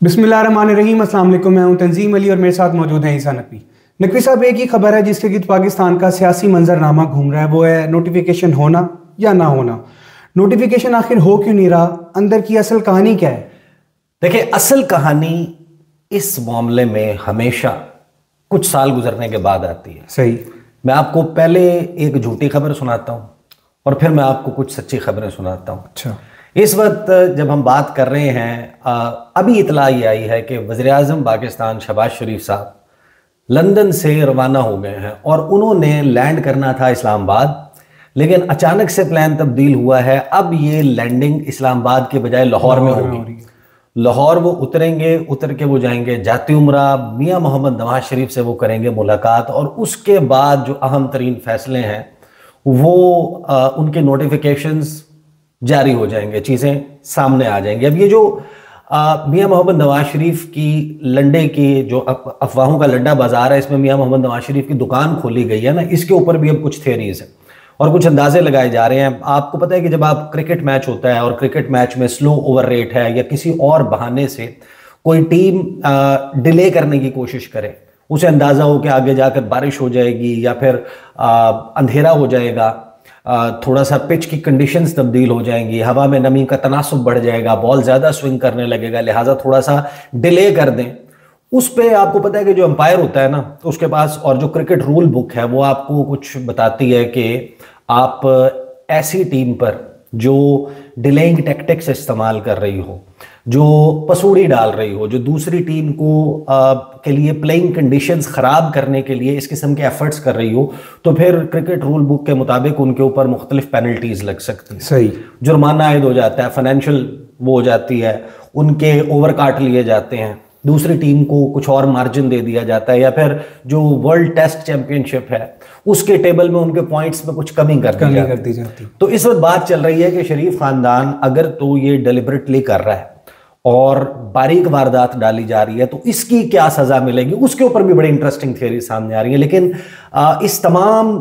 बिस्मिल्लाहिर्रहमानिर्रहीम। अस्सलाम वालेकुम। मैं हूं तंजीम अली और मेरे साथ मौजूद हैं ईसा नकवी। नकवी साहब, एक ही खबर है जिसके गिर्द पाकिस्तान का सियासी मंजरनामा घूम रहा है, वो है नोटिफिकेशन होना या ना होना। नोटिफिकेशन आखिर हो क्यों नहीं रहा? अंदर की असल कहानी क्या है? देखिए, असल कहानी इस मामले में हमेशा कुछ साल गुजरने के बाद आती है। सही। मैं आपको पहले एक झूठी खबर सुनाता हूँ और फिर मैं आपको कुछ सच्ची खबरें सुनाता हूँ। अच्छा। इस वक्त जब हम बात कर रहे हैं, अभी इतला ये आई है कि वज़ीर-ए-आज़म पाकिस्तान शहबाज शरीफ साहब लंदन से रवाना हो गए हैं और उन्होंने लैंड करना था इस्लामाबाद, लेकिन अचानक से प्लान तब्दील हुआ है। अब ये लैंडिंग इस्लामाबाद के बजाय लाहौर में होगी। लाहौर वो उतरेंगे, उतर के वो जाएंगे जाती उम्रा, मियाँ मोहम्मद नवाज शरीफ से वो करेंगे मुलाकात और उसके बाद जो अहम तरीन फैसले हैं वो उनके नोटिफिकेशंस जारी हो जाएंगे, चीज़ें सामने आ जाएंगी। अब ये जो मियाँ मोहम्मद नवाज शरीफ की लंडे की जो अफवाहों का लड्डा बाजार है, इसमें मियाँ मोहम्मद नवाज शरीफ की दुकान खोली गई है ना, इसके ऊपर भी अब कुछ थियरीज हैं और कुछ अंदाजे लगाए जा रहे हैं। आपको पता है कि जब आप क्रिकेट मैच होता है और क्रिकेट मैच में स्लो ओवर रेट है या किसी और बहाने से कोई टीम डिले करने की कोशिश करे, उसे अंदाज़ा हो कि आगे जाकर बारिश हो जाएगी या फिर अंधेरा हो जाएगा, थोड़ा सा पिच की कंडीशंस तब्दील हो जाएंगी, हवा में नमी का तनासुब बढ़ जाएगा, बॉल ज़्यादा स्विंग करने लगेगा, लिहाजा थोड़ा सा डिले कर दें। उस पे आपको पता है कि जो अंपायर होता है ना, उसके पास और जो क्रिकेट रूल बुक है वो आपको कुछ बताती है कि आप ऐसी टीम पर जो डिलेइंग टैक्टिक्स इस्तेमाल कर रही हो, जो पसूड़ी डाल रही हो, जो दूसरी टीम को के लिए प्लेइंग कंडीशंस ख़राब करने के लिए इस किस्म के एफर्ट्स कर रही हो, तो फिर क्रिकेट रूल बुक के मुताबिक उनके ऊपर मुख्तलिफ पेनल्टीज लग सकती है। सही। जुर्माना आयद हो जाता है, फाइनेंशियल वो हो जाती है, उनके ओवर काट लिए जाते हैं, दूसरी टीम को कुछ और मार्जिन दे दिया जाता है, या फिर जो वर्ल्ड टेस्ट चैंपियनशिप है उसके टेबल में उनके पॉइंट्स में कुछ कमी कर दी जाती। तो इस वक्त बात चल रही है कि शरीफ खानदान अगर तो ये डिलिबरेटली कर रहा है और बारीक वारदात डाली जा रही है तो इसकी क्या सजा मिलेगी, उसके ऊपर भी बड़ी इंटरेस्टिंग थियरी सामने आ रही है। लेकिन इस तमाम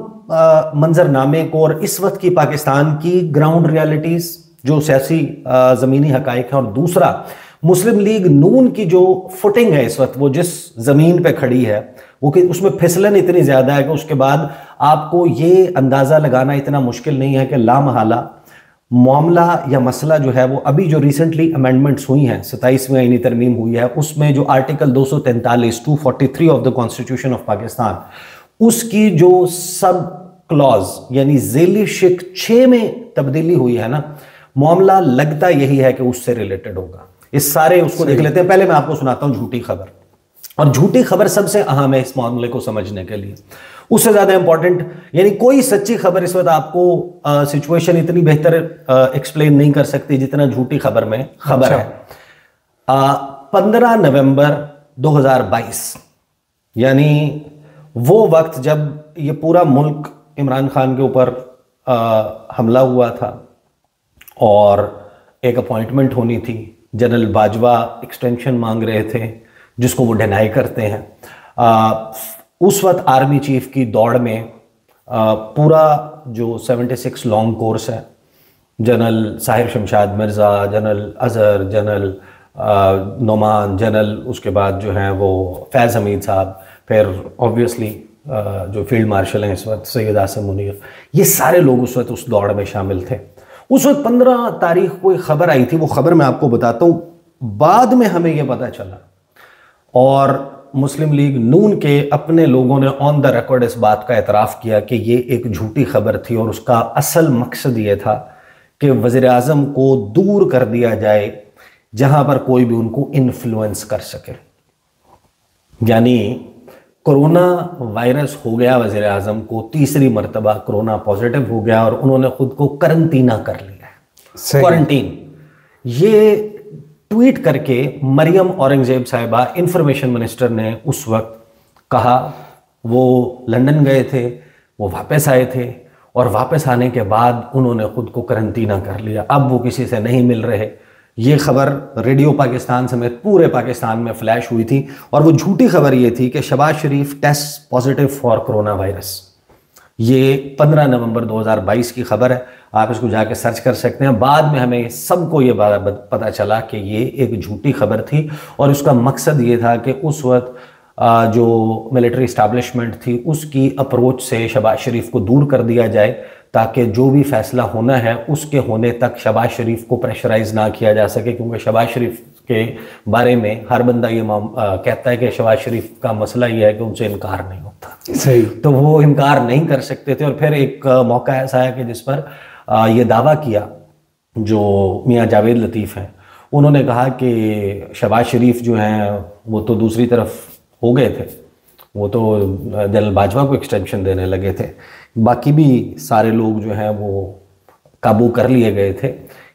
मंजरनामे को और इस वक्त की पाकिस्तान की ग्राउंड रियलिटीज, जो सियासी ज़मीनी हकाइक है, और दूसरा मुस्लिम लीग नून की जो फुटिंग है इस वक्त, वो जिस ज़मीन पे खड़ी है वो कि उसमें फिसलन इतनी ज़्यादा है कि उसके बाद आपको ये अंदाज़ा लगाना इतना मुश्किल नहीं है कि लामहला मामला या मसला जो है वो अभी जो रिसेंटली अमेंडमेंट्स हुई हैं, 27वीं आईनी तरमीम हुई है, उसमें जो article 243 243 of the constitution of Pakistan, उसकी जो सब क्लॉज यानी झेली शिक 6 में तब्दीली हुई है ना, मामला लगता यही है कि उससे रिलेटेड होगा। इस सारे उसको देख लेते हैं। पहले मैं आपको सुनाता हूं झूठी खबर, और झूठी खबर सबसे अहम है इस मामले को समझने के लिए, उससे ज्यादा इंपॉर्टेंट, यानी कोई सच्ची खबर इस वक्त आपको सिचुएशन इतनी बेहतर एक्सप्लेन नहीं कर सकती जितना झूठी खबर में खबर है। 15 नवंबर 2022 यानी वो वक्त जब ये पूरा मुल्क इमरान खान के ऊपर हमला हुआ था और एक अपॉइंटमेंट होनी थी, जनरल बाजवा एक्सटेंशन मांग रहे थे जिसको वो डिनाई करते हैं। उस वक्त आर्मी चीफ की दौड़ में पूरा जो 76 लॉन्ग कोर्स है, general Sahir Shamshad Mirza, general Azhar, general Noman, general उसके बाद जो हैं वो फैज़ हमीद साहब, फिर ऑब्वियसली जो फील्ड मार्शल हैं इस वक्त सैयद आसिम मुनीर, ये सारे लोग उस वक्त उस दौड़ में शामिल थे। उस वक्त 15 तारीख को एक खबर आई थी, वो खबर मैं आपको बताता हूँ। बाद में हमें यह पता चला और मुस्लिम लीग नून के अपने लोगों ने ऑन द रिकॉर्ड इस बात का एतराफ़ किया कि ये एक झूठी खबर थी और उसका असल मकसद ये था कि वज़ीर-ए-आज़म को दूर कर दिया जाए जहां पर कोई भी उनको इन्फ्लुएंस कर सके। यानी कोरोना वायरस हो गया वज़ीर आज़म को, तीसरी मरतबा कोरोना पॉजिटिव हो गया और उन्होंने खुद को करंटीना कर लिया है, क्वारंटीन। ये ट्वीट करके मरियम औरंगजेब साहिबा इंफॉर्मेशन मिनिस्टर ने उस वक्त कहा, वो लंदन गए थे, वो वापस आए थे और वापस आने के बाद उन्होंने खुद को करंटीना कर लिया, अब वो किसी से नहीं मिल रहे। ये खबर रेडियो पाकिस्तान समेत पूरे पाकिस्तान में फ्लैश हुई थी और वो झूठी खबर ये थी कि Shehbaz Sharif test positive for corona virus. ये 15 नवंबर 2022 की खबर है, आप इसको जाके सर्च कर सकते हैं। बाद में हमें सबको ये पता चला कि ये एक झूठी खबर थी और उसका मकसद ये था कि उस वक्त जो मिलिट्री इस्टेब्लिशमेंट थी उसकी अप्रोच से शहबाज शरीफ को दूर कर दिया जाए, ताकि जो भी फैसला होना है उसके होने तक शहबाज शरीफ को प्रेशराइज ना किया जा सके, क्योंकि शहबाज शरीफ के बारे में हर बंदा ये कहता है कि शहबाज शरीफ का मसला ये है कि उनसे इनकार नहीं होता। सही। तो वो इनकार नहीं कर सकते थे। और फिर एक मौका ऐसा है कि जिस पर ये दावा किया जो मियाँ जावेद लतीफ़ हैं, उन्होंने कहा कि शहबाज शरीफ जो हैं वो तो दूसरी तरफ हो गए थे, वो तो जनरल बाजवा को एक्सटेंशन देने लगे थे, बाकी भी सारे लोग जो हैं वो काबू कर लिए गए थे।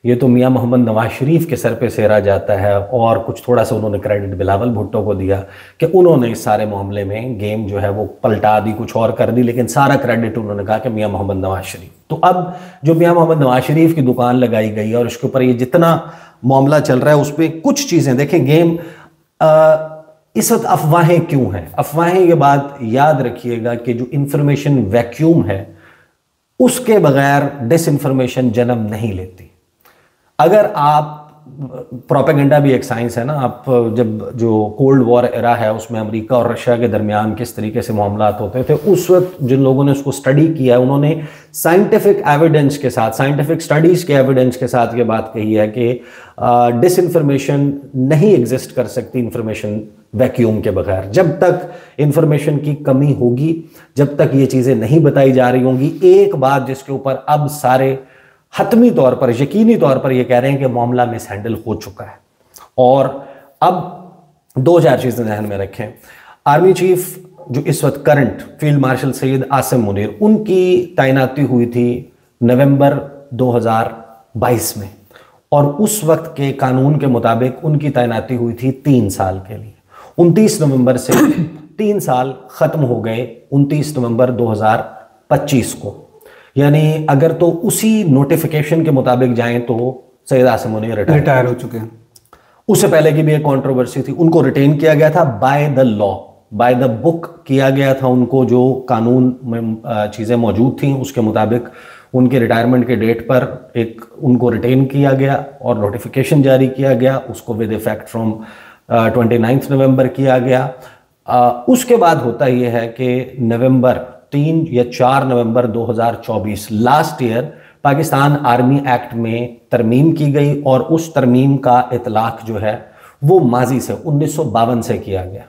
ये तो मियाँ मोहम्मद नवाज शरीफ के सर पे सेरा जाता है। और कुछ थोड़ा सा उन्होंने क्रेडिट बिलावल भुट्टो को दिया कि उन्होंने इस सारे मामले में गेम जो है वो पलटा दी, कुछ और कर दी, लेकिन सारा क्रेडिट उन्होंने कहा कि मियाँ मोहम्मद नवाज शरीफ। तो अब जो मियाँ मोहम्मद नवाज शरीफ की दुकान लगाई गई है और उसके ऊपर ये जितना मामला चल रहा है उस पर कुछ चीज़ें देखें। गेम इस वक्त अफवाहें क्यों हैं? अफवाहें, ये बात याद रखिएगा कि जो इंफॉर्मेशन वैक्यूम है उसके बगैर डिसइंफॉर्मेशन जन्म नहीं लेती। अगर आप प्रोपेगेंडा भी एक साइंस है ना, आप जब जो कोल्ड वॉर एरा है उसमें अमेरिका और रशिया के दरमियान किस तरीके से मामलात होते थे, उस वक्त जिन लोगों ने उसको स्टडी किया उन्होंने साइंटिफिक एविडेंस के साथ, साइंटिफिक स्टडीज के एविडेंस के साथ ये बात कही है कि डिसइंफॉर्मेशन नहीं एग्जिस्ट कर सकती इंफॉर्मेशन वैक्यूम के बगैर। जब तक इंफॉर्मेशन की कमी होगी, जब तक ये चीज़ें नहीं बताई जा रही होंगी। एक बात जिसके ऊपर अब सारे हतमी तौर पर, यकीनी तौर पर ये कह रहे हैं कि मामला मिसहैंडल हो चुका है। और अब 2-4 चीज़ें ध्यान में रखें। आर्मी चीफ जो इस वक्त current field marshal Syed Asim Munir, उनकी तैनाती हुई थी नवंबर 2022 में और उस वक्त के कानून के मुताबिक उनकी तैनाती हुई थी 3 साल के लिए। 29 नवंबर से 3 साल ख़त्म हो गए 29 नवंबर 2025 को। यानी अगर तो उसी नोटिफिकेशन के मुताबिक जाएं तो सैयद आसिम मुनीर रिटायर हो चुके हैं। उससे पहले की भी एक कंट्रोवर्सी थी, उनको रिटेन किया गया था by the law, by the book किया गया था उनको। जो कानून में चीज़ें मौजूद थी उसके मुताबिक उनके रिटायरमेंट के डेट पर एक उनको रिटेन किया गया और नोटिफिकेशन जारी किया गया, उसको विद इफेक्ट फ्रॉम 29 नवंबर किया गया। उसके बाद होता यह है कि नवंबर 3 या 4 नवंबर 2024 last year Pakistan army act में तरमीम की गई और उस तरमीम का इतलाक जो है वो माजी से 1952 से किया गया।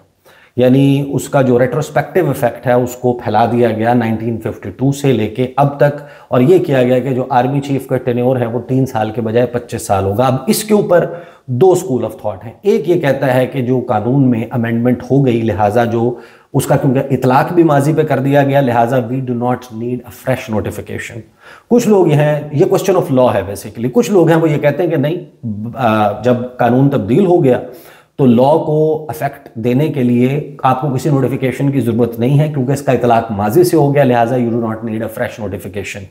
यानी उसका जो रेट्रोस्पेक्टिव इफेक्ट है उसको फैला दिया गया 1952 से लेके अब तक। और ये किया गया कि जो आर्मी चीफ का टेन्योर है वो 3 साल के बजाय 25 साल होगा। अब इसके ऊपर 2 स्कूल ऑफ थॉट हैं। एक ये कहता है कि जो कानून में अमेंडमेंट हो गई, लिहाजा जो उसका क्योंकि इतलाक भी माजी पे कर दिया गया, लिहाजा we do not need a fresh notification. कुछ लोग ये क्वेश्चन ऑफ लॉ है बेसिकली। कुछ लोग हैं वो ये कहते हैं कि नहीं, जब कानून तब्दील हो गया तो लॉ को अफेक्ट देने के लिए आपको किसी नोटिफिकेशन की जरूरत नहीं है क्योंकि इसका इतलाक माजी से हो गया, लिहाजा you do not need a fresh notification.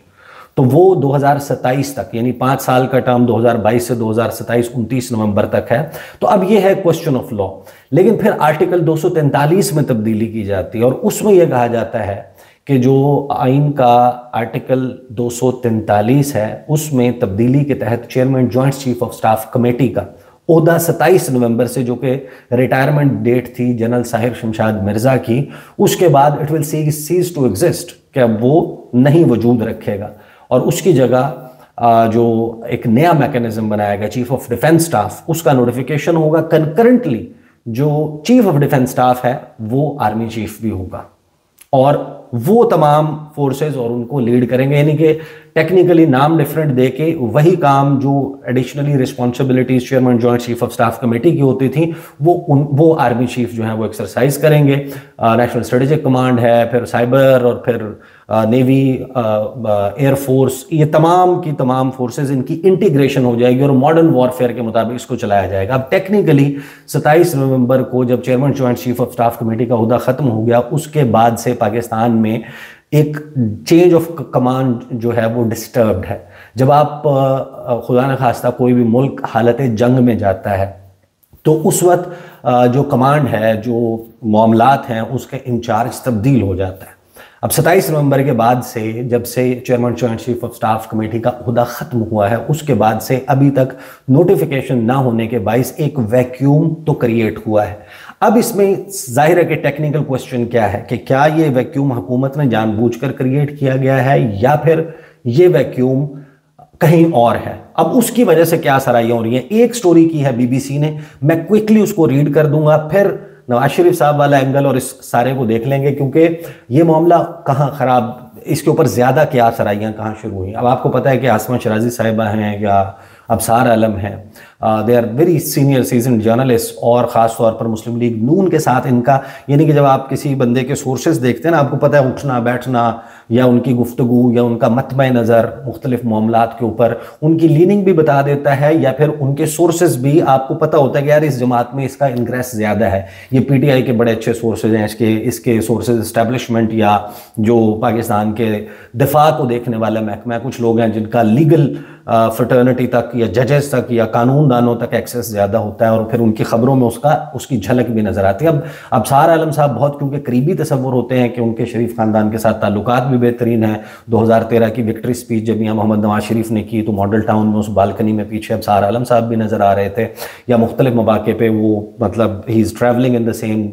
तो वो 2027 तक, यानी 5 साल का टर्म 2022 से 2027 29 नवंबर तक है। तो अब ये है क्वेश्चन ऑफ लॉ। लेकिन फिर आर्टिकल 243 में तब्दीली की जाती है और उसमें यह कहा जाता है कि जो आइन का आर्टिकल 243 है उसमें तब्दीली के तहत chairman joint chief of staff committee का ओहदा 27 नवंबर से, जो कि रिटायरमेंट डेट थी जनरल साहिर शमशाद मिर्जा की, उसके बाद it will cease to exist, कि अब वो नहीं वजूद रखेगा और उसकी जगह जो एक नया मैकेनिज्म बनाया गया चीफ ऑफ डिफेंस स्टाफ, उसका नोटिफिकेशन होगा। कंकरेंटली जो चीफ ऑफ डिफेंस स्टाफ है वो आर्मी चीफ भी होगा और वो तमाम फोर्सेस और उनको लीड करेंगे। यानी कि टेक्निकली नाम डिफरेंट देके वही काम जो additionally responsibilities chairman joint chief of staff committee की होती थी वो आर्मी चीफ जो है वो एक्सरसाइज करेंगे। नेशनल स्ट्रेटेजिक कमांड है, फिर साइबर और फिर नेवी, एयरफोर्स, ये तमाम की तमाम फोर्सेस, इनकी इंटीग्रेशन हो जाएगी और मॉडर्न वॉरफेयर के मुताबिक इसको चलाया जाएगा। अब टेक्निकली 27 नवंबर को जब chairman joint chief of staff committee का ओहदा खत्म हो गया, उसके बाद से पाकिस्तान में एक चेंज ऑफ कमांड जो है वो डिस्टर्ब्ड है। जब आप खुदा न खास्ता कोई भी मुल्क हालत जंग में जाता है तो उस वक्त जो कमांड है, जो मामलात हैं, उसके इंचार्ज तब्दील हो जाता है। अब 27 नवंबर के बाद से, जब से chairman joint chief of staff committee का ओहदा खत्म हुआ है, उसके बाद से अभी तक नोटिफिकेशन ना होने के बाइस एक वैक्यूम तो क्रिएट हुआ है। अब इसमें जाहिर है कि टेक्निकल क्वेश्चन क्या है कि क्या ये वैक्यूम हुकूमत ने जानबूझकर क्रिएट किया गया है या फिर ये वैक्यूम कहीं और है। अब उसकी वजह से क्या सराहियां हो रही हैं। एक स्टोरी की है बीबीसी ने, मैं क्विकली उसको रीड कर दूंगा, फिर नवाज शरीफ साहब वाला एंगल और इस सारे को देख लेंगे, क्योंकि ये मामला कहाँ खराब, इसके ऊपर ज्यादा क्या सराहियां कहाँ शुरू हुई। अब आपको पता है कि आसमा शराजी साहिबा हैं या अबसार आलम हैं, they are very senior season journalist, और ख़ास तौर पर मुस्लिम लीग नून के साथ इनका, यानी कि जब आप किसी बंदे के सोर्सेज देखते हैं ना, आपको पता है उठना बैठना या उनकी गुफ्तगू या उनका मतबा नज़र मुख्तलिफ मामलात के ऊपर, उनकी लीनिंग भी बता देता है, या फिर उनके सोर्सेज भी आपको पता होता है कि यार इस जमात में इसका इंग्रेस ज़्यादा है। ये पीटीआई के बड़े अच्छे सोर्सेज हैं, इसके सोर्सेज इस्टेब्लिशमेंट या जो पाकिस्तान के दिफा को देखने वाला महकमा, कुछ लोग हैं जिनका लीगल फ्रेटर्निटी तक या जजेस तक या कानूनदानों तक एक्सेस ज़्यादा होता है, और फिर उनकी खबरों में उसकी झलक भी नज़र आती है। अब अबसार आलम साहब बहुत क्योंकि करीबी तस्वुर होते हैं कि उनके शरीफ ख़ानदान के साथ ताल्लुकात भी बेहतरीन है। 2013 की विक्ट्री स्पीच जब मियां मोहम्मद नवाज शरीफ ने की तो मॉडल टाउन में उस बालकनी में पीछे अबसार आलम साहब भी नज़र आ रहे थे, या मुख्तलिफ मौके पे वो मतलब he is travelling in the same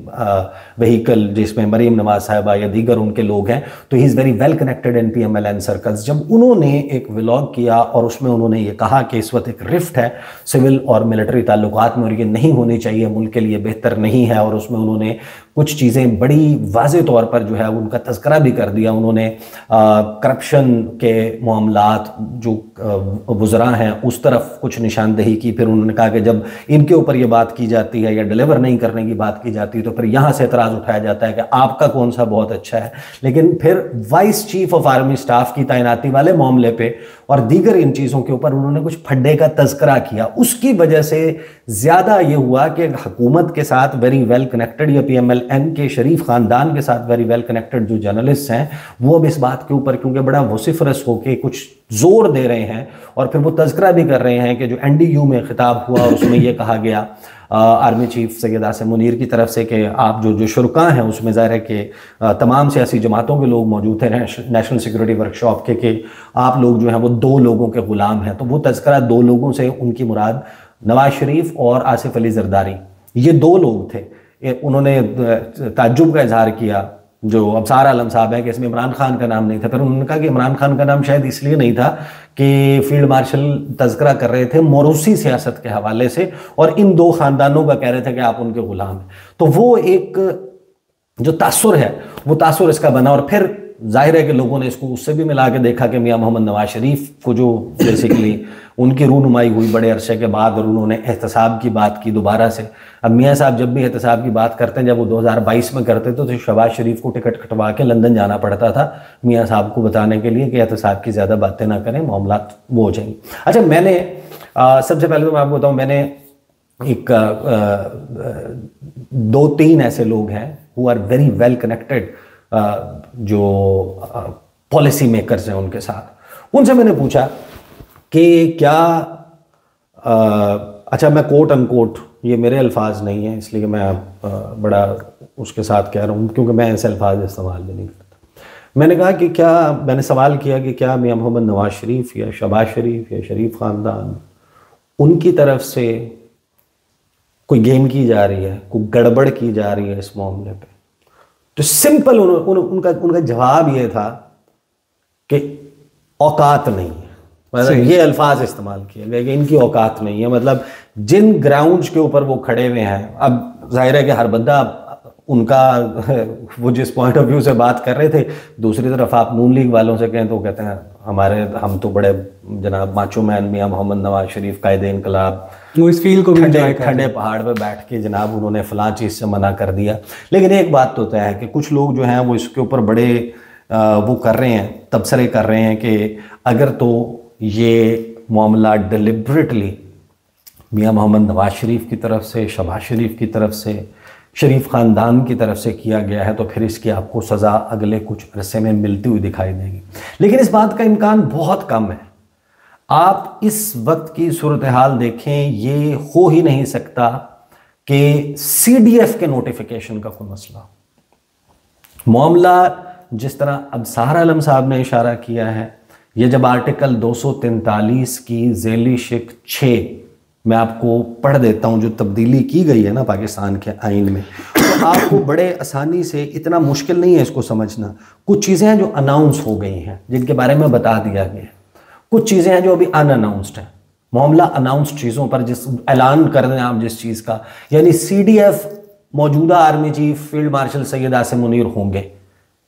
vehicle जिसमें मरीम नवाज साहिबा या दीगर उनके लोग हैं, तो he is very well connected in PMLN circles. जब उन्होंने एक व्लॉग किया और उसमें उन्होंने ये कहा कि इस वक्त एक रिफ्ट है सिविल और मिलिट्री ताल्लुकात में और ये नहीं होनी चाहिए, मुल्क के लिए बेहतर नहीं है, और उसमें उन्होंने कुछ चीज़ें बड़ी वाज़े तौर पर जो है उनका तज़किरा भी कर दिया। उन्होंने करप्शन के मामलात जो वज़रा हैं उस तरफ कुछ निशानदेही की, फिर उन्होंने कहा कि जब इनके ऊपर ये बात की जाती है या डिलीवर नहीं करने की बात की जाती है तो फिर यहाँ से एतराज़ उठाया जाता है कि आपका कौन सा बहुत अच्छा है। लेकिन फिर vice chief of army staff की तैनाती वाले मामले पे और दीगर इन चीज़ों के ऊपर उन्होंने कुछ फड्डे का तज़किरा किया। उसकी वजह से ज़्यादा ये हुआ कि हुकूमत के साथ वेरी वेल कनेक्टेड या PMLN के शरीफ ख़ानदान के साथ वेरी वेल कनेक्टेड जो जर्नलिस्ट हैं वो अब इस बात के ऊपर क्योंकि बड़ा वोसिफरस होकर कुछ जोर दे रहे हैं और फिर वो तज़किरा भी कर रहे हैं कि जो NDU में खिताब हुआ और उसमें ये कहा गया आर्मी चीफ सैयद आसिम मुनीर की तरफ से कि आप जो शुरका हैं उसमें ज़ाहिर है कि तमाम सियासी जमातों के लोग मौजूद थे नेशनल सिक्योरिटी वर्कशॉप के कि आप लोग जो हैं वो दो लोगों के ग़ुलाम हैं। तो वो तज़किरा दो लोगों से उनकी मुराद नवाज शरीफ और आसिफ अली जरदारी, ये दो लोग थे। उन्होंने ताज्जुब का इजहार किया जो अबसार आलम साहब है कि इसमें इमरान खान का नाम नहीं था। फिर उन्होंने कहा कि इमरान खान का नाम शायद इसलिए नहीं था कि फील्ड मार्शल तज़किरा कर रहे थे मोरूसी सियासत के हवाले से और इन दो ख़ानदानों का कह रहे थे कि आप उनके ग़ुलाम हैं। तो वो एक जो तासुर है वो तासुर इसका बना और फिर जाहिर है कि लोगों ने इसको उससे भी मिला के देखा कि मियां मोहम्मद नवाज शरीफ को जो बेसिकली उनकी रूनुमाई हुई बड़े अरसे के बाद और उन्होंने एहतसाब की बात की दोबारा से। अब मियां साहब जब भी एहतसाब की बात करते हैं, जब वो 2022 में करते थे तो शहबाज शरीफ को टिकट कटवा के लंदन जाना पड़ता था मियां साहब को बताने के लिए कि एहतसाब की ज़्यादा बातें ना करें, मामला वो हो जाएंगे। अच्छा, मैंने सबसे पहले तो मैं आपको बताऊँ, मैंने एक 2-3 ऐसे लोग हैं who are very well connected जो पॉलिसी मेकर्स हैं उनके साथ, उनसे मैंने पूछा कि क्या अच्छा मैं कोट अनकोट, ये मेरे अल्फाज नहीं है इसलिए मैं बड़ा उसके साथ कह रहा हूँ क्योंकि मैं ऐसे अल्फाज इस्तेमाल भी नहीं करता। मैंने कहा कि क्या, मैंने सवाल किया कि क्या मियां मोहम्मद नवाज शरीफ या शहबाज शरीफ या शरीफ ख़ानदान उनकी तरफ से कोई गेम की जा रही है, कोई गड़बड़ की जा रही है इस मामले पे? तो सिंपल उनका जवाब ये था कि औकात नहीं है। मतलब ये अल्फाज इस्तेमाल किए गए कि इनकी औकात नहीं है। मतलब जिन ग्राउंड्स के ऊपर वो खड़े हुए हैं, अब जाहिर है कि हर बंदा उनका वो जिस पॉइंट ऑफ व्यू से बात कर रहे थे, दूसरी तरफ आप नून लीग वालों से कहें तो कहते हैं हम तो बड़े जनाब माचो मैन मियां मोहम्मद नवाज शरीफ कायदे इनकलाब, वो इस फील को ठंडे पहाड़ पे बैठ के जनाब उन्होंने फलां चीज़ से मना कर दिया। लेकिन एक बात तो तय है कि कुछ लोग जो हैं वो इसके ऊपर बड़े वो कर रहे हैं, तबसरे कर रहे हैं कि अगर तो ये मामला डिलिबरेटली मियां मोहम्मद नवाज शरीफ की तरफ से, शहबाज शरीफ की तरफ से, शरीफ ख़ानदान की तरफ से किया गया है तो फिर इसकी आपको सज़ा अगले कुछ अरसे में मिलती हुई दिखाई देगी। लेकिन इस बात का इम्कान बहुत कम है। आप इस वक्त की सूरत हाल देखें, ये हो ही नहीं सकता कि CDF के नोटिफिकेशन का कोई मसला, मामला जिस तरह अब सहार आलम साहब ने इशारा किया है, ये जब आर्टिकल 243 की ज़ेली शिक 6 मैं आपको पढ़ देता हूं, जो तब्दीली की गई है ना पाकिस्तान के आइन में, तो आपको बड़े आसानी से, इतना मुश्किल नहीं है इसको समझना। कुछ चीज़ें हैं जो अनाउंस हो गई हैं, जिनके बारे में बता दिया गया, कुछ चीज़ें हैं जो अभी अनअनाउंस्ड हैं। मामला अनाउंस्ड चीज़ों पर, जिस ऐलान कर दें आप जिस चीज़ का, यानी CDF मौजूदा army chief field marshal Syed Asim Munir होंगे,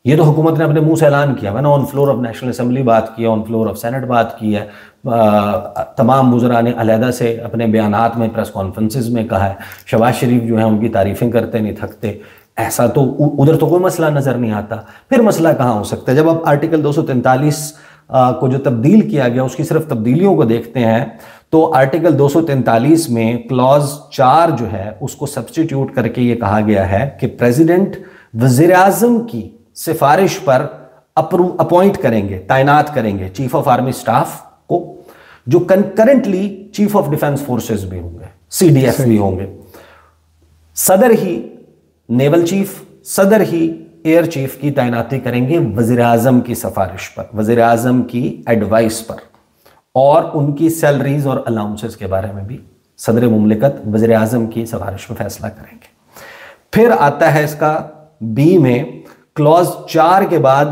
ये तो हुकूमत ने अपने मुंह से ऐलान किया है ना, on floor of national assembly बात की है, ऑन फ्लोर ऑफ सेनेट बात की है, तमाम वुज़रा ने अलहदा से अपने बयानात में, प्रेस कॉन्फ्रेंसेस में कहा है। शहबाज शरीफ जो है उनकी तारीफ़ें करते नहीं थकते, ऐसा तो उधर तो कोई मसला नज़र नहीं आता। फिर मसला कहाँ हो सकता है? जब आप आर्टिकल 243 को जो तब्दील किया गया उसकी सिर्फ तब्दीलियों को देखते हैं, तो आर्टिकल 243 में क्लॉज 4 जो है उसको सब्स्टिट्यूट करके ये कहा गया है कि प्रेसिडेंट वज़ीर आज़म की सिफारिश पर अपॉइंट करेंगे, तैनात करेंगे चीफ ऑफ आर्मी स्टाफ को, जो concurrently chief of defence forces भी होंगे, CDF भी होंगे। सदर ही नेवल चीफ, सदर ही एयर चीफ की तैनाती करेंगे वज़ीर आज़म की सिफारिश पर, वज़ीर आज़म की एडवाइस पर, और उनकी सैलरीज और अलाउंसेस के बारे में भी सदर मुमलिकत वज़ीर आज़म की सिफारिश पर फैसला करेंगे। फिर आता है इसका B में क्लॉज 4 के बाद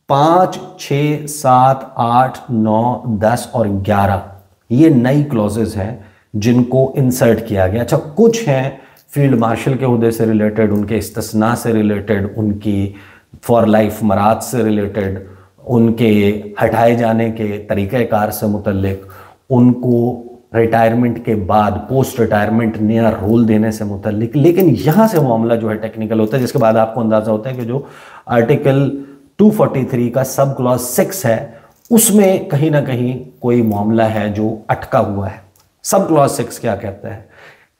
5, 6, 7, 8, 9, 10 और 11 ये नई क्लॉजेज हैं जिनको इंसर्ट किया गया। अच्छा, कुछ हैं फील्ड मार्शल के उहदे से रिलेटेड, उनके इस्तिस्ना से रिलेटेड, उनकी फॉर लाइफ मराद से रिलेटेड, उनके हटाए जाने के तरीक़ेकार से मुतल्लिक, उनको रिटायरमेंट के बाद पोस्ट रिटायरमेंट नया रोल देने से मुतल्लिक। लेकिन यहाँ से मामला जो है टेक्निकल होता है, जिसके बाद आपको अंदाज़ा होता है कि जो आर्टिकल 243 का सब क्लॉज 6 है उसमें कहीं ना कहीं कोई मामला है जो अटका हुआ है। सब क्लॉज 6 क्या कहता है?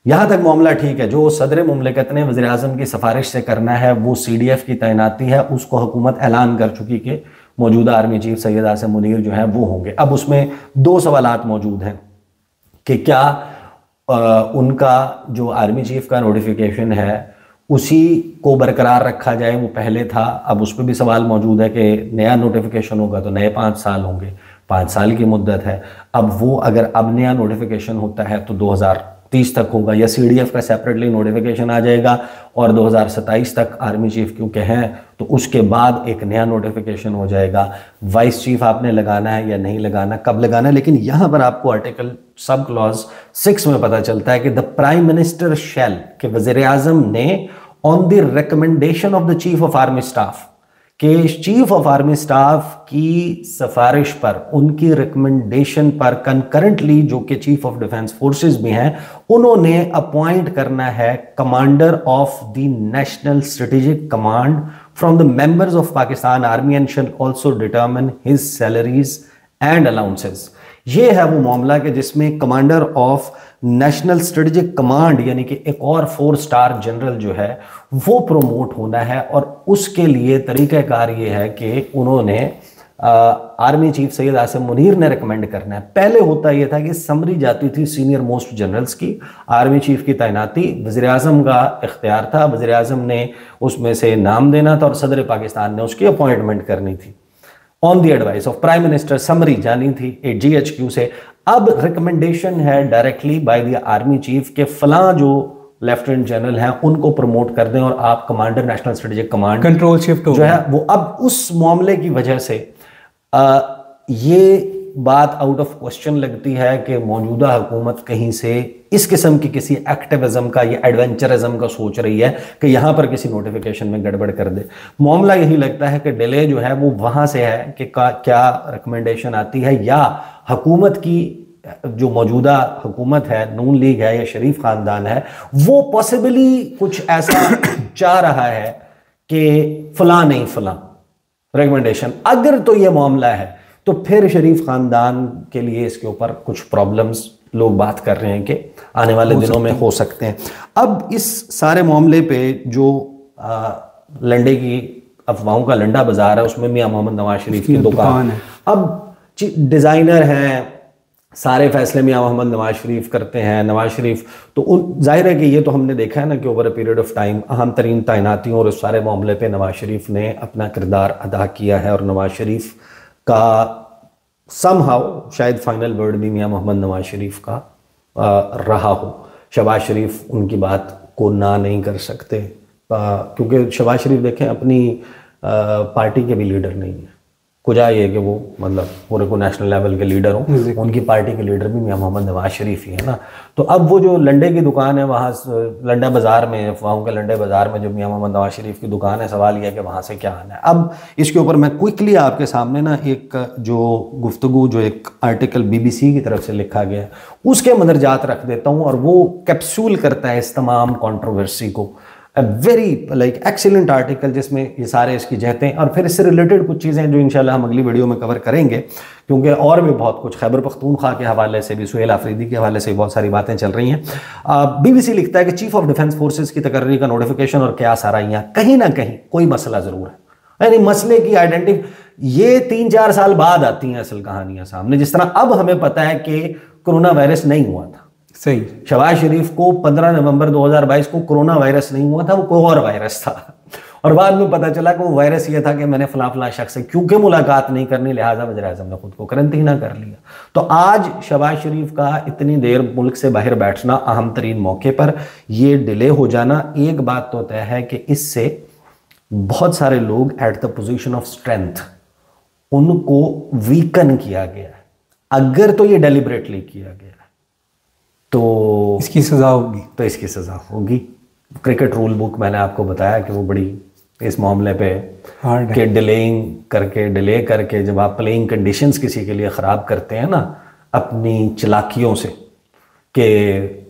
यहाँ तक मामला ठीक है, जो सदर मुमलिकत ने वज़ीर आज़म की सिफारिश से करना है वो CDF की तैनाती है, उसको हुकूमत ऐलान कर चुकी कि मौजूदा आर्मी चीफ सैयद आसिम मुनीर जो है वो होंगे। अब उसमें 2 सवालात मौजूद हैं कि क्या उनका जो आर्मी चीफ का नोटिफिकेशन है उसी को बरकरार रखा जाए, वो पहले था। अब उस पर भी सवाल मौजूद है कि नया नोटिफिकेशन होगा तो नए 5 साल होंगे, 5 साल की मुद्दत है। अब वो अगर अब नया नोटिफिकेशन होता है तो 2030 तक होगा, या CDF का सेपरेटली नोटिफिकेशन आ जाएगा और 2027 तक आर्मी चीफ क्योंकि हैं तो उसके बाद एक नया नोटिफिकेशन हो जाएगा। वाइस चीफ आपने लगाना है या नहीं लगाना, कब लगाना है। लेकिन यहाँ पर आपको आर्टिकल सब क्लॉज 6 में पता चलता है कि द प्राइम मिनिस्टर शैल, कि वज़ीर आज़म ने on the recommendation of the chief of army staff, कि चीफ ऑफ आर्मी स्टाफ की सिफारिश पर, उनकी रिकमेंडेशन पर कंकरेंटली जो कि चीफ ऑफ डिफेंस फोर्सेस भी हैं, उन्होंने अपॉइंट करना है commander of the national strategic command from the members of Pakistan army and shall also determine his salaries and allowances. ये है वो मामला कि जिसमें commander of national strategic command यानी कि एक और 4 स्टार जनरल जो है वो प्रोमोट होना है, और उसके लिए तरीक़ाकार ये है कि उन्होंने आर्मी चीफ सैयद आसिम मुनीर ने रिकमेंड करना है। पहले होता यह था कि समरी जाती थी सीनियर मोस्ट जनरल्स की, आर्मी चीफ की तैनाती वज़ीर आज़म का इख्तियार था, वज़ीर आज़म ने उसमें से नाम देना था और सदर पाकिस्तान ने उसकी अपॉइंटमेंट करनी थी on the advice of prime minister. Summary जानी थी GHQ से। अब रिकमेंडेशन है directly by the army chief के फलां जो लेफ्टिनेंट जनरल हैं उनको प्रमोट कर दें और आप commander national strategic command control shift जो है वो। अब उस मामले की वजह से ये बात आउट ऑफ क्वेश्चन लगती है कि मौजूदा हुकूमत कहीं से इस किस्म की किसी एक्टिविज्म का या एडवेंचरिज्म का सोच रही है कि यहां पर किसी नोटिफिकेशन में गड़बड़ कर दे। मामला यही लगता है कि डिले जो है वो वहां से है कि क्या रिकमेंडेशन आती है, या हुकूमत की जो मौजूदा हुकूमत है, नून लीग है या शरीफ खानदान है, वो पॉसिबली कुछ ऐसा चाह रहा है कि फलां नहीं फलां रिकमेंडेशन। अगर तो ये मामला है तो फिर शरीफ खानदान के लिए इसके ऊपर कुछ प्रॉब्लम्स लोग बात कर रहे हैं कि आने वाले दिनों में हो सकते हैं। अब इस सारे मामले पे जो लंडे की अफवाहों का लंडा बाजार है उसमें मियां मोहम्मद नवाज शरीफ की दुकान है। अब डिजाइनर हैं, सारे फैसले मियां मोहम्मद नवाज शरीफ करते हैं। नवाज शरीफ तो उन जाहिर है कि ये तो हमने देखा है ना कि over a period of time अहम तरीन तैनातियों और उस सारे मामले पे नवाज शरीफ ने अपना किरदार अदा किया है, और नवाज शरीफ का समहाउ शायद फाइनल वर्ड भी मियां मोहम्मद नवाज शरीफ का रहा हो। शहबाज शरीफ उनकी बात को ना नहीं कर सकते, क्योंकि शहबाज शरीफ देखें अपनी पार्टी के भी लीडर नहीं है। कुजा ये कि वो मतलब पूरे को नेशनल लेवल के लीडर हों, उनकी पार्टी के लीडर भी मियां मोहम्मद नवाज शरीफ ही है ना। तो अब वो जो लंडे की दुकान है वहाँ लंडा बाज़ार में, अफवाहों के लंडे बाज़ार में जो मियां मोहम्मद नवाज शरीफ की दुकान है, सवाल यह है कि वहाँ से क्या आना है। अब इसके ऊपर मैं क्विकली आपके सामने ना एक जो गुफ्तगू जो एक आर्टिकल BBC की तरफ से लिखा गया है उसके मदरजात रख देता हूँ, और वो कैप्सूल करता है इस तमाम कॉन्ट्रोवर्सी को। वेरी लाइक एक्सीलेंट आर्टिकल जिसमें ये सारे इसकी जहतें और फिर इससे रिलेटेड कुछ चीज़ें जो इंशाल्लाह हम अगली वीडियो में कवर करेंगे, क्योंकि और भी बहुत कुछ खैबर पख्तूनख्वा के हवाले से भी, सुहेल आफरीदी के हवाले से भी बहुत सारी बातें चल रही हैं। BBC लिखता है कि चीफ ऑफ डिफेंस फोर्सेस की तकर्री का नोटिफिकेशन और क्या साराइयाँ, कहीं ना कहीं कोई मसला ज़रूर है। यानी मसले की आइडेंटिटी ये 3-4 साल बाद आती हैं असल कहानियाँ सामने। जिस तरह अब हमें पता है कि कोरोना वायरस नहीं हुआ था, सही, शहबाज शरीफ को 15 नवंबर 2022 को कोरोना वायरस नहीं हुआ था, वो कोई और वायरस था, और बाद में पता चला कि वो वायरस ये था कि मैंने फला शख्स से क्योंकि मुलाकात नहीं करनी लिहाजा वज़ीर-ए-आज़म ने खुद को करंटीना कर लिया। तो आज शहबाज शरीफ का इतनी देर मुल्क से बाहर बैठना अहम तरीन मौके पर ये डिले हो जाना, एक बात तो तय है कि इससे बहुत सारे लोग at the position of strength उनको वीकन किया गया है। अगर तो ये डेलिबरेटली किया गया तो इसकी सजा होगी, तो इसकी सजा होगी। क्रिकेट रूल बुक मैंने आपको बताया कि वो बड़ी इस मामले पे कि डिले करके जब आप प्लेइंग कंडीशंस किसी के लिए ख़राब करते हैं ना अपनी चालाकियों से, कि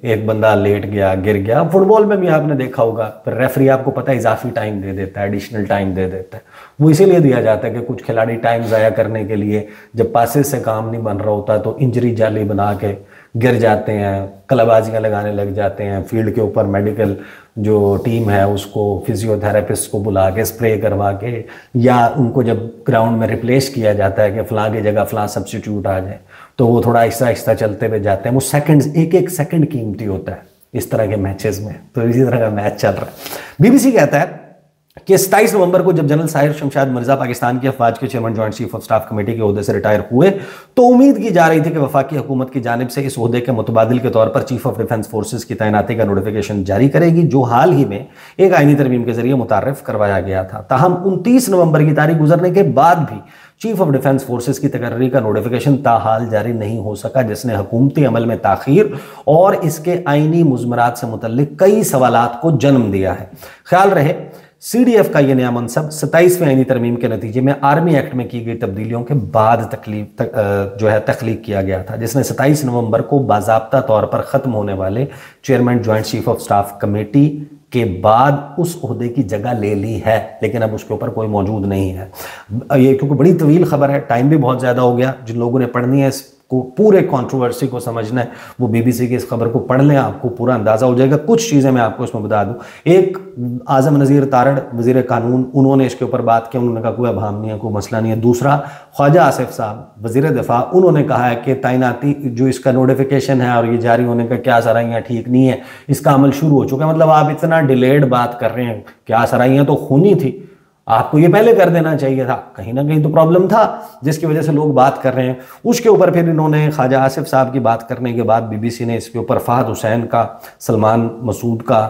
एक बंदा लेट गया, गिर गया, फुटबॉल में भी आपने देखा होगा, फिर रेफरी आपको पता है इजाफी टाइम दे देता है, एडिशनल टाइम दे देता है। वो इसीलिए दिया जाता है कि कुछ खिलाड़ी टाइम ज़ाया करने के लिए जब पासेस से काम नहीं बन रहा होता तो इंजरी जाली बना के गिर जाते हैं, कलाबाजियाँ लगाने लग जाते हैं। फील्ड के ऊपर मेडिकल जो टीम है उसको फिजियोथेरेपिस्ट को बुला के स्प्रे करवा के, या उनको जब ग्राउंड में रिप्लेस किया जाता है कि फ़लाँ की जगह फ़लाँ सब्स्टिट्यूट आ जाए, तो वो थोड़ा आहिस्ता आहिस्ता चलते हुए जाते हैं। वो सेकंड्स, एक सेकंड कीमती होता है इस तरह के मैचेस में। तो इसी तरह का मैच चल रहा है। BBC कहता है कि 27 नवंबर को जब जनरल साहिर शमशाद मिर्जा पाकिस्तान की अफवाज के chairman joint chief of staff committee के ओहदे से रिटायर हुए तो उम्मीद की जा रही थी कि वफाकी हुकूमत की जानिब से इस ओहदे के मुतबादिल के तौर पर चीफ ऑफ डिफेंस फोर्सेस की तैनाती का नोटिफिकेशन जारी करेगी, जो हाल ही में एक आईनी तरमीम के जरिए मुतारफ करवाया गया था। ताहम 29 नवंबर की तारीख गुजरने के बाद भी चीफ ऑफ डिफेंस फोर्सेस की तकर्री का नोटिफिकेशन ताहाल जारी नहीं हो सका, जिसने हुकूमती अमल में ताखीर और इसके आईनी मुज़मरात से मुतल्लिक कई सवालात को जन्म दिया है। ख्याल रहे CDF का यह नया मनसब 27वें आईनी तरमीम के नतीजे में आर्मी एक्ट में की गई तब्दीलियों के बाद तख्लीक किया गया था, जिसने 27 नवंबर को बाज़ाब्ता तौर पर ख़त्म होने वाले chairman joint chief of staff committee के बाद उस ओहदे की जगह ले ली है, लेकिन अब उसके ऊपर कोई मौजूद नहीं है। ये क्योंकि बड़ी तवील खबर है, टाइम भी बहुत ज़्यादा हो गया। जिन लोगों ने पढ़नी है को पूरे कंट्रोवर्सी को समझना है वो BBC की इस खबर को पढ़ लें, आपको पूरा अंदाज़ा हो जाएगा। कुछ चीज़ें मैं आपको इसमें बता दूं। एक, आज़म नज़ीर तारड़ वज़ीर कानून, उन्होंने इसके ऊपर बात की, उन्होंने कहा कोई अभाम नहीं है, कोई मसला नहीं है। दूसरा, ख्वाजा आसिफ साहब वज़ीर दिफा, उन्होंने कहा है कि तैनाती जो इसका नोटिफिकेशन है और ये जारी होने का क्या सराइयाँ ठीक नहीं है, इसका अमल शुरू हो चुका है। मतलब आप इतना डिलेड बात कर रहे हैं, क्या सराइयाँ तो खूनी थी, आपको ये पहले कर देना चाहिए था। कहीं ना कहीं तो प्रॉब्लम था जिसकी वजह से लोग बात कर रहे हैं। उसके ऊपर फिर इन्होंने ख्वाजा आसिफ साहब की बात करने के बाद BBC ने इसके ऊपर फहद हुसैन का, सलमान मसूद का,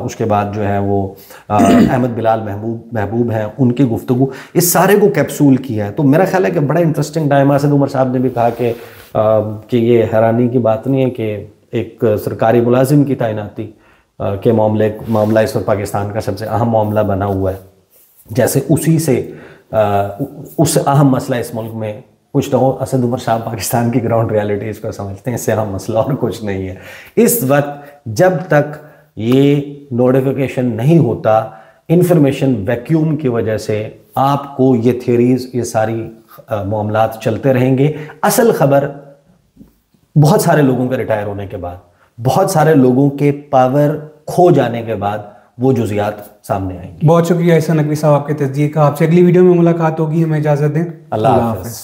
उसके बाद जो है वो अहमद बिलाल महबूब हैं, उनकी गुफ्तगू, इस सारे को कैप्सूल किया है। तो मेरा ख्याल है कि बड़ा इंटरेस्टिंग टाइम। असद उमर साहब ने भी कहा कि ये हैरानी की बात नहीं है कि एक सरकारी मुलाजिम की तैनाती के मामला इस वक्त पाकिस्तान का सबसे अहम मामला बना हुआ है। जैसे उसी से उस अहम मसला इस मुल्क में कुछ तो असद उमर साहब पाकिस्तान की ग्राउंड रियलिटी इसको समझते हैं, इससे अहम मसला और कुछ नहीं है। इस वक्त जब तक ये नोटिफिकेशन नहीं होता, इंफॉर्मेशन वैक्यूम की वजह से आपको ये थियरीज, ये सारी मामलात चलते रहेंगे। असल खबर बहुत सारे लोगों के रिटायर होने के बाद, बहुत सारे लोगों के पावर खो जाने के बाद वो जुजियात सामने आएंगे। बहुत शुक्रिया एहसान नकवी साहब आपके तजज़िये का। आपसे अगली वीडियो में मुलाकात होगी, हमें इजाज़त दें। अल्लाह हाफ़िज़।